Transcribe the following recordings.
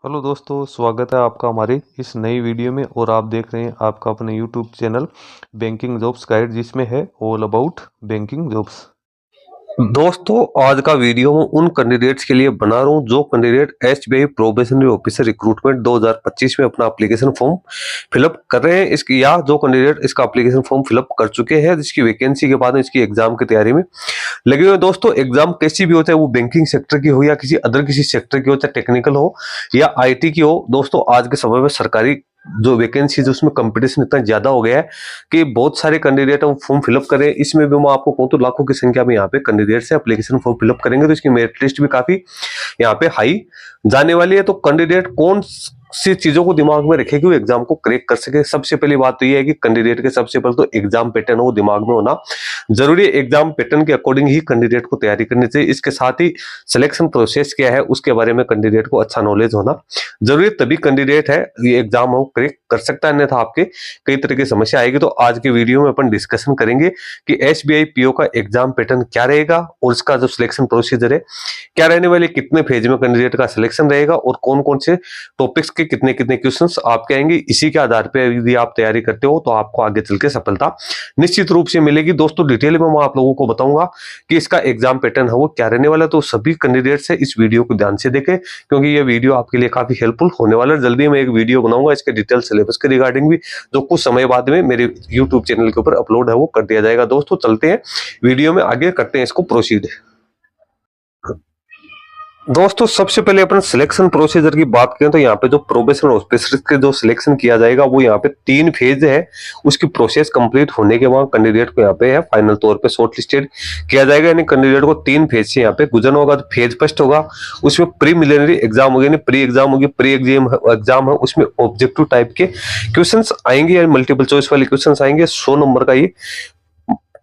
Hello दोस्तों, स्वागत है आपका हमारे इस नई वीडियो में। और आप देख रहे हैं आपका अपने YouTube channel banking jobs guide, जिसमें है ऑल अबाउट बैंकिंग जॉब्स। दोस्तों, आज का वीडियो मैं उन कैंडिडेट्स के लिए बना रहा हूं जो candidate SBI probationary officer recruitment 2025 में अपना एप्लीकेशन फॉर्म फिलअप कर रहे हैं इसकी, या जो कैंडिडेट इसका एप्लीकेशन फॉर्म फिलअप कर चुके हैं जिसकी वैकेंसी के बाद इसकी एग्जाम की तैयारी में लगे हुए। दोस्तों, एग्जाम कैसी भी होता है, वो बैंकिंग सेक्टर की हो या किसी सेक्टर की हो, चाहे टेक्निकल हो या आईटी की हो। दोस्तों, आज के समय में सरकारी जो वैकेंसी है उसमें कंपटीशन इतना ज्यादा हो गया है कि बहुत सारे कैंडिडेट हम फॉर्म फिलअप करें। इसमें भी मैं आपको कहूँ तो लाखों की संख्या में यहाँ पे कैंडिडेट से एप्लीकेशन फॉर्म फिलअप करेंगे, तो इसकी मेरिट लिस्ट भी काफी यहाँ पे हाई जाने वाली है। तो कैंडिडेट कौन सी चीजों को दिमाग में रखे कि वो एग्जाम को क्रैक कर सके। सबसे पहली बात तो ये है कि कैंडिडेट के सबसे पहले तो एग्जाम पैटर्न वो दिमाग में होना जरूरी है। एग्जाम पैटर्न के अकॉर्डिंग ही कैंडिडेट को तैयारी करनी चाहिए। इसके साथ ही सिलेक्शन प्रोसेस क्या है उसके बारे में कैंडिडेट को अच्छा नॉलेज होना जरूरी है, तभी कैंडिडेट है ये एग्जाम हो क्रैक कर सकता है, अन्यथा आपके कई तरह की समस्या आएगी। तो आज के वीडियो में अपन डिस्कशन करेंगे कि एसबीआई पीओ का एग्जाम पैटर्न क्या रहेगा और इसका जो सिलेक्शन प्रोसीजर है क्या रहने वाले, कितने फेज में कैंडिडेट का सिलेक्शन रहेगा और कौन कौन से टॉपिक्स के कितने कितने क्वेश्चंस आपके आएंगे। इसी के आधार पर यदि आप तैयारी करते हो तो आपको आगे चल के सफलता निश्चित रूप से मिलेगी। दोस्तों, डिटेल में मैं आप लोगों को बताऊंगा कि इसका एग्जाम पैटर्न है वो क्या रहने वाला है। तो सभी कैंडिडेट्स है इस वीडियो को ध्यान से देखें, क्योंकि ये वीडियो आपके लिए काफी हेल्पफुल होने वाला है। जल्दी मैं एक वीडियो बनाऊंगा इसके डिटेल सिलेबस के रिगार्डिंग भी, जो कुछ समय बाद में मेरे यूट्यूब चैनल के ऊपर अपलोड है वो कर दिया जाएगा। दोस्तों, चलते हैं वीडियो में आगे, करते हैं इसको प्रोसीड। दोस्तों, सबसे पहले अपन सिलेक्शन प्रोसीजर की बात करें तो यहाँ पे जो प्रोबेशनर ऑफिसर के जो सिलेक्शन किया जाएगा वो यहाँ पे 3 फेज है। उसकी प्रोसेस कंप्लीट होने के बाद कैंडिडेट को यहाँ पे है फाइनल तौर पे शॉर्ट लिस्टेड किया जाएगा। यानी कैंडिडेट को 3 फेज से यहाँ पे गुजरना होगा। तो फेज फर्स्ट होगा, उसमें प्रीलिमिनरी एग्जाम होगी, प्री एग्जाम होगी। प्री एग्जाम है उसमें ऑब्जेक्टिव टाइप के क्वेश्चन आएंगे, यानी मल्टीपल चॉइस वाले क्वेश्चन आएंगे। 100 नंबर का ये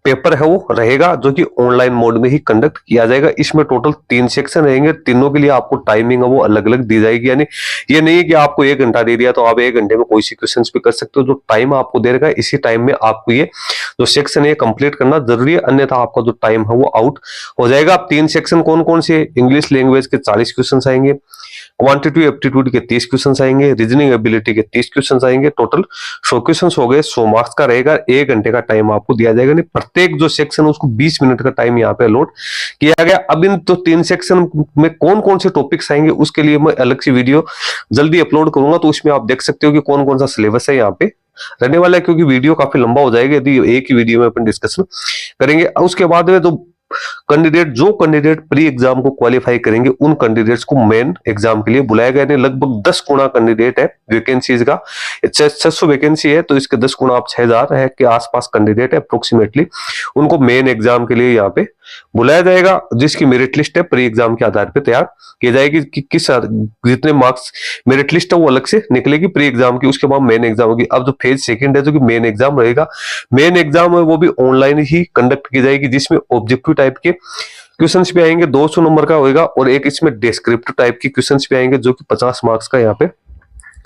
पेपर है वो रहेगा, जो कि ऑनलाइन मोड में ही कंडक्ट किया जाएगा। इसमें टोटल 3 सेक्शन रहेंगे, तीनों के लिए आपको टाइमिंग है वो अलग अलग दी जाएगी। यानी ये नहीं है कि आपको 1 घंटा दे दिया तो आप 1 घंटे में कोई सी क्वेश्चन भी कर सकते हो। जो टाइम आपको दे रखा है इसी टाइम में आपको ये जो सेक्शन है कंप्लीट करना जरूरी है, अन्यथा आपका जो टाइम है वो आउट हो जाएगा। अब 3 सेक्शन कौन कौन से? इंग्लिश लैंग्वेज के 40 क्वेश्चन आएंगे, क्वांटिटी एप्टीट्यूड के 30 क्वेश्चन आएंगे, रीजनिंग एबिलिटी के 30 क्वेश्चन आएंगे। टोटल 100 क्वेश्चन हो गए, 100 मार्क्स का रहेगा। 1 घंटे का टाइम आपको दिया जाएगा। नहीं, प्रत्येक जो सेक्शन है उसको 20 मिनट का टाइम यहाँ पे अलॉट किया गया। अब इन तो 3 सेक्शन में कौन कौन से टॉपिक्स आएंगे उसके लिए मैं अलग से वीडियो जल्दी अपलोड करूंगा, तो उसमें आप देख सकते हो कि कौन कौन सा सिलेबस है यहाँ पे रहने वाला है, क्योंकि वीडियो काफी लंबा हो जाएगा यदि एक ही वीडियो में अपन डिस्कशन करेंगे। उसके बाद में जो कैंडिडेट प्री एग्जाम को क्वालिफाई करेंगे उन कैंडिडेट्स को मेन एग्जाम के लिए बुलाया गया है। लगभग 10 गुना कैंडिडेट है वैकेंसीज का, 600 वैकेंसी है, तो इसके 10 गुना आप 6000 है के आसपास कैंडिडेट है अप्रोक्सीमेटली, उनको मेन एग्जाम के लिए यहाँ पे बुलाया जाएगा, जिसकी मेरिट लिस्ट है प्री एग्जाम के आधार पर तैयार की जाएगी कि किस जितने मार्क्स मेरिट लिस्ट है वो अलग से निकलेगी प्री एग्जाम की, उसके बाद मेन एग्जाम होगी। अब जो फेज सेकंड है जो कि मेन एग्जाम रहेगा, मेन एग्जाम है वो भी ऑनलाइन ही कंडक्ट की जाएगी, जिसमें ऑब्जेक्टिव टाइप के क्वेश्चंस भी आएंगे, 200 नंबर का होगा, और एक इसमें डिस्क्रिप्टिव टाइप के क्वेश्चंस भी आएंगे जो कि 50 मार्क्स का यहाँ पे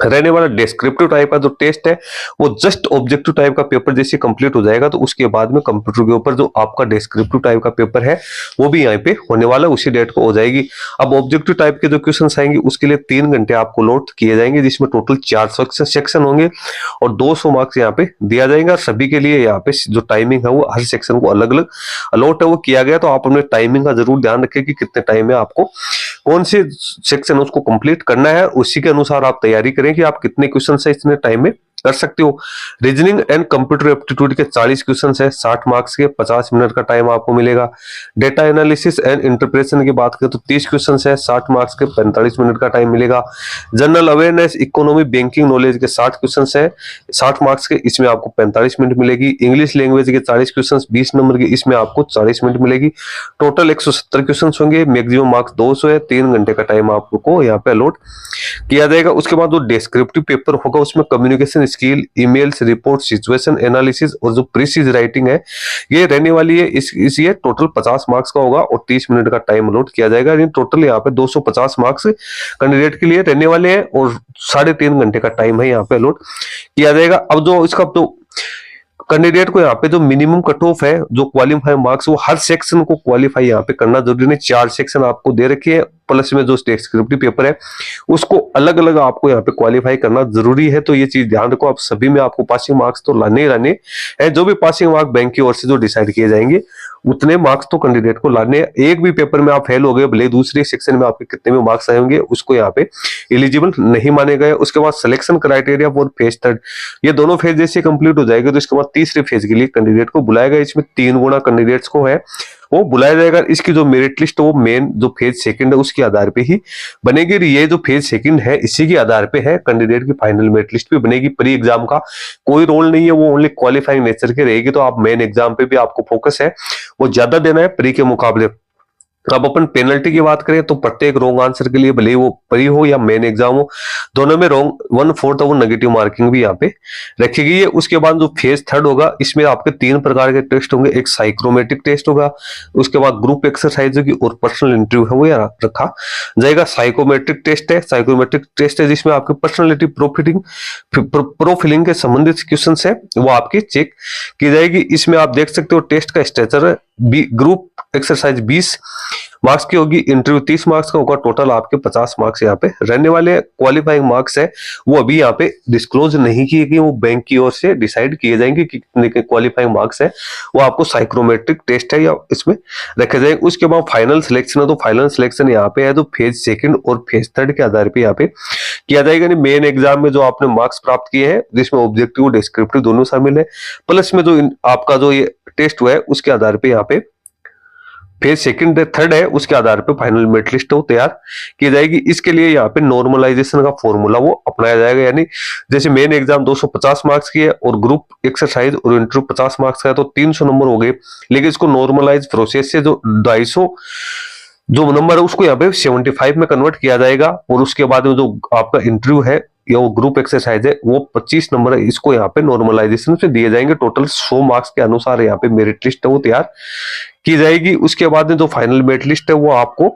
रहने वाला। डिस्क्रिप्टिव टाइप का जो टेस्ट है वो जस्ट ऑब्जेक्टिव टाइप का पेपर जैसे कंप्लीट हो जाएगा, तो उसके बाद में कंप्यूटर के ऊपर जो आपका डिस्क्रिप्टिव टाइप का पेपर है वो भी यहाँ पे होने वाला, उसी डेट को हो जाएगी। अब ऑब्जेक्टिव टाइप के जो क्वेश्चन आएंगे उसके लिए 3 घंटे आपको अलॉट किए जाएंगे, जिसमें टोटल 400 सेक्शन होंगे और 200 मार्क्स यहाँ पे दिया जाएगा। सभी के लिए यहाँ पे जो टाइमिंग है वो हर सेक्शन को अलग अलग अलॉट है वो किया गया, तो आप अपने टाइमिंग का जरूर ध्यान रखें कि कितने टाइम में आपको कौन से सेक्शन उसको कंप्लीट करना है, उसी के अनुसार आप तैयारी करें कि आप कितने क्वेश्चन है इतने टाइम में कर सकते हो। रीजनिंग एंड कंप्यूटर एप्टीट्यूड के 40 क्वेश्चन है, 60 मार्क्स के, 50 मिनट का टाइम आपको मिलेगा। डेटा एनालिसिस एंड इंटरप्रेशन की बात करें तो 30 क्वेश्चन है, 60 मार्क्स के, 45 मिनट का टाइम मिलेगा। General awareness economy banking knowledge के 60 क्वेश्चन है, 60 मार्क्स के, इसमें आपको 45 मिनट मिलेगी। इंग्लिश लैंग्वेज के 40 क्वेश्चन 20 नंबर के, इसमें आपको 40 मिनट मिलेगी। टोटल 170 क्वेश्चन होंगे, मैक्सिमम मार्क्स 200 है, 3 घंटे का टाइम आपको यहाँ पे अलॉट किया जाएगा। उसके बाद जो डिस्क्रिप्टिव पेपर होगा उसमें communication skill, emails, report, situation analysis और जो प्रीसीज राइटिंग है ये रहने वाली है। इस ये टोटल 50 मार्क्स का होगा और 30 मिनट का टाइम अलॉट किया जाएगा। टोटल यहाँ पे 250 मार्क्स कैंडिडेट के लिए रहने वाले हैं और 3.5 घंटे का टाइम है यहाँ पे अलॉट किया जाएगा। अब जो इसका तो कैंडिडेट को यहाँ पे जो मिनिमम कट ऑफ है, जो क्वालिफाई मार्क्स, वो हर सेक्शन को क्वालिफाई यहाँ पे करना जरूरी नहीं। 4 सेक्शन आपको दे रखे हैं, प्लस में जो डिस्क्रिप्टिव पेपर है उसको अलग अलग आपको यहाँ पे क्वालिफाई करना जरूरी है। तो ये चीज ध्यान रखो, आप सभी में आपको पासिंग मार्क्स तो लाने ही लाने हैं। जो भी पासिंग मार्क्स बैंक की ओर से जो डिसाइड किए जाएंगे उतने मार्क्स तो कैंडिडेट को लाने। एक भी पेपर में आप फेल हो गए, भले दूसरे सेक्शन में आपके कितने भी मार्क्स आए होंगे, उसको यहाँ पे एलिजिबल नहीं माने गए। उसके बाद selection criteria for phase third, ये दोनों फेज जैसे कंप्लीट हो जाएगा तो इसके बाद तीसरे फेज के लिए कैंडिडेट को बुलाएगा। इसमें 3 गुना कैंडिडेट्स को है वो बुलाया जाएगा। इसकी जो मेरिट लिस्ट वो मेन जो फेज सेकंड है उसके आधार पे ही बनेगी। ये जो फेज सेकंड है इसी के आधार पे है कैंडिडेट की फाइनल मेरिट लिस्ट भी बनेगी। प्री एग्जाम का कोई रोल नहीं है, वो ओनली क्वालिफाइंग नेचर की रहेगी। तो आप मेन एग्जाम पे भी आपको फोकस है वो ज्यादा देना है प्री के मुकाबले। अब अपन पेनल्टी की बात करें तो प्रत्येक रॉन्ग आंसर के लिए, भले वो प्री हो या मेन एग्जाम हो, दोनों में रॉन्ग 1/4 वो नेगेटिव मार्किंग भी यहाँ पे रखी गई है। उसके बाद जो फेज थर्ड होगा इसमें आपके 3 प्रकार के टेस्ट होंगे। एक साइक्रोमेट्रिक टेस्ट होगा, उसके बाद ग्रुप एक्सरसाइज होगी और पर्सनल इंटरव्यू है वो यहाँ रखा जाएगा। साइकोमेट्रिक टेस्ट है, साइकोमेट्रिक टेस्ट है जिसमें आपके पर्सनैलिटी प्रोफाइलिंग के संबंधित क्वेश्चन है वो आपकी चेक की जाएगी। इसमें आप देख सकते हो टेस्ट का स्ट्रक्चर है, ग्रुप एक्सरसाइज 20 मार्क्स की होगी, इंटरव्यू 30 मार्क्स का होगा, टोटल आपके 50 मार्क्स यहाँ पे रहने वाले। क्वालिफाइंग मार्क्स है वो अभी यहाँ पे डिस्क्लोज नहीं किए गए, वो बैंक की ओर से डिसाइड किए जाएंगे कि कितने के क्वालिफाइंग मार्क्स है। वो आपको साइक्रोमेट्रिक टेस्ट है या इसमें रखे जाएंगे। उसके बाद फाइनल सिलेक्शन है, तो फाइनल सिलेक्शन यहाँ पे है तो फेज सेकंड और फेज थर्ड के आधार पे यहाँ पे किया जाएगा। मेन एग्जाम में जो आपने मार्क्स प्राप्त किए हैं जिसमें ऑब्जेक्टिव और डिस्क्रिप्टिव दोनों शामिल है, प्लस में जो आपका जो ये टेस्ट हुआ है उसके आधार पे यहाँ पे फेज सेकंड थर्ड है उसके आधार पे फाइनल मेरिट लिस्ट वो तैयार की जाएगी। इसके लिए यहाँ पे नॉर्मलाइजेशन का फॉर्मूला वो अपनाया जाएगा। यानी जैसे मेन एग्जाम 250 मार्क्स की है और ग्रुप एक्सरसाइज और इंटरव्यू 50 मार्क्स का है तो 300 नंबर हो गए, लेकिन इसको नॉर्मलाइज प्रोसेस से जो 250 जो नंबर है उसको यहाँ पे 75 में कन्वर्ट किया जाएगा। और उसके बाद में जो आपका इंटरव्यू है या वो ग्रुप एक्सरसाइज है वो 25 नंबर है, इसको यहाँ पे नॉर्मलाइजेशन से दिए जाएंगे। टोटल 100 मार्क्स के अनुसार यहाँ पे मेरिट लिस्ट है वो तैयार की जाएगी। उसके बाद में जो फाइनल मेरिट लिस्ट है वो आपको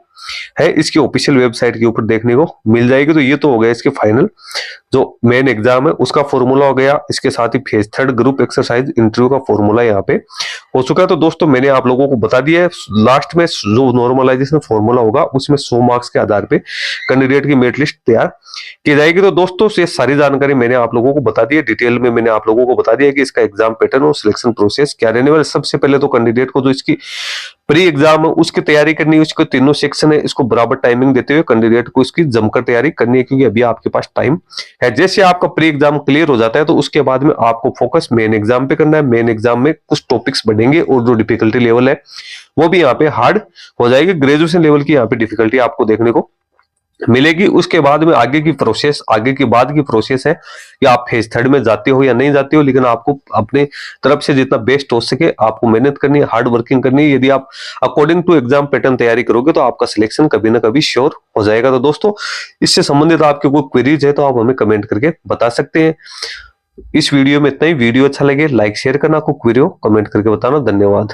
है इसकी ऑफिशियल वेबसाइट के ऊपर देखने को मिल जाएगी। तो ये तो हो गया इसके फाइनल जो मेन एग्जाम है उसका फॉर्मूला हो गया। इसके साथ ही phase third group exercise interview का फॉर्मूला यहाँ पे हो चुका है। तो दोस्तों मैंने आप लोगों को बता दिया है, लास्ट में जो नॉर्मलाइजेशन फॉर्मूला होगा उसमें 100 मार्क्स के आधार पे कैंडिडेट की मेरिट लिस्ट तैयार की जाएगी। तो दोस्तों ये सारी जानकारी मैंने आप लोगों को बता दी है, डिटेल में मैंने आप लोगों को बता दिया कि इसका एग्जाम पैटर्न और सिलेक्शन प्रोसेस क्या रहने वाला। सबसे पहले तो कैंडिडेट को जो इसकी प्री एग्जाम है उसकी तैयारी करनी है, उसके तीनों सेक्शन है इसको बराबर टाइमिंग देते हुए कैंडिडेट को इसकी जमकर तैयारी करनी है, क्योंकि अभी आपके पास टाइम है। जैसे आपका प्री एग्जाम क्लियर हो जाता है तो उसके बाद में आपको फोकस मेन एग्जाम पे करना है। मेन एग्जाम में कुछ टॉपिक्स बढ़ेंगे और जो डिफिकल्टी लेवल है वो भी यहाँ पे हार्ड हो जाएगी। ग्रेजुएशन लेवल की यहाँ पे डिफिकल्टी आपको देखने को मिलेगी। उसके बाद में आगे की प्रोसेस, आगे की बाद की प्रोसेस है कि आप फेज थर्ड में जाते हो या नहीं जाते हो, लेकिन आपको अपने तरफ से जितना बेस्ट हो सके आपको मेहनत करनी है, हार्ड वर्किंग करनी है। यदि आप अकॉर्डिंग टू एग्जाम पैटर्न तैयारी करोगे तो आपका सिलेक्शन कभी ना कभी श्योर हो जाएगा। तो दोस्तों इससे संबंधित आपके कोई क्वेरीज है तो आप हमें कमेंट करके बता सकते हैं। इस वीडियो में इतना ही। वीडियो अच्छा लगे लाइक शेयर करना, कोई क्वेरी हो कमेंट करके बताना। धन्यवाद।